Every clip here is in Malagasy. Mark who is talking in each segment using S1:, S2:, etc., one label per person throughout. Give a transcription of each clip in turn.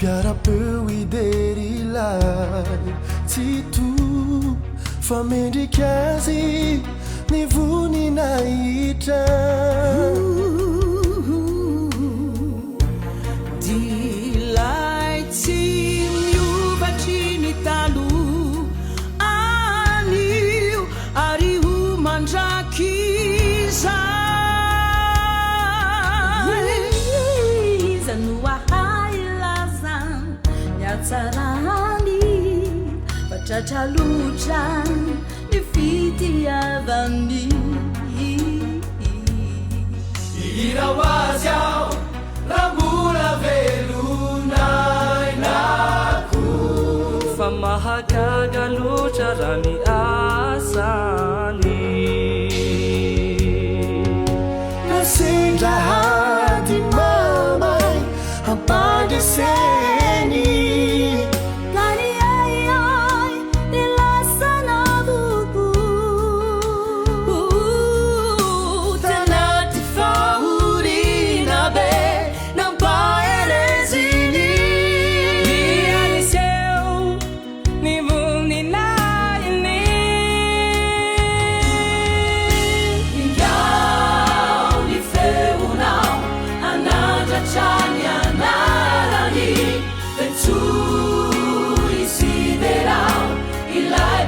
S1: Fiara-peo ider ilay tsy to fa mendrika azy ny voninahitra.
S2: Dilay tsy miovatry ny taloha anio ary ho mandraky Sarani patratra-lotra ny fitiavany.
S1: Ira ho azy aho raha mbola velonay nako,
S2: fa mahagaga loatra raha ny asany.
S1: Nasendra hady mamay ampandreseny,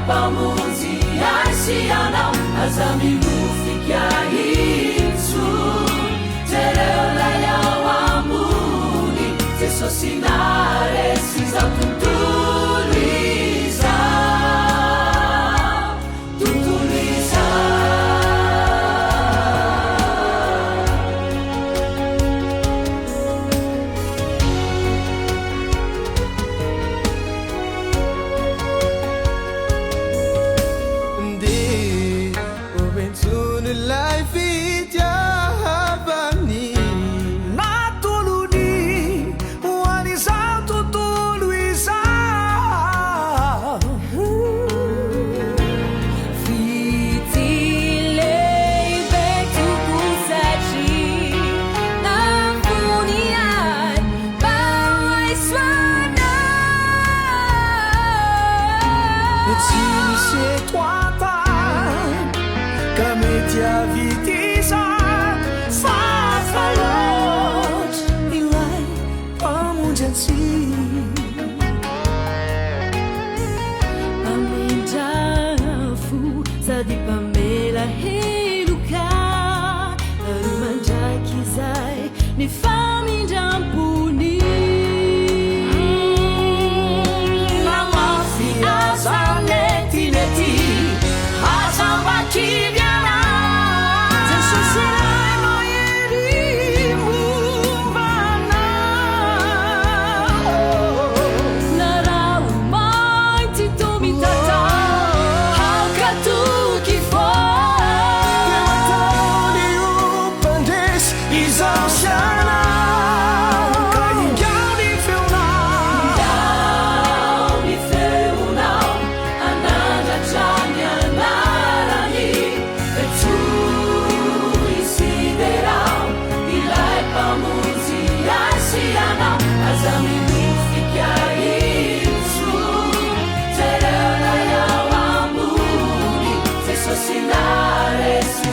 S2: pamonjy asianao aza milofiky ahitso, jereo lay ao ambony Jesosy naresy zao tontolo izao, tontolo izao.
S1: Lay fitiavany
S2: natolony ho an'izao tontolo izao. Fity lehibe tokony satria navony ay maisoanao.
S1: Tsy misy toata ka mety avitisa safa loatra ilay pamonjy antsy.
S2: Pamindrafo sady pamela heloka ary mandraky izay ny famindrampony. Mamafy aza netinety azambakivy Sinare si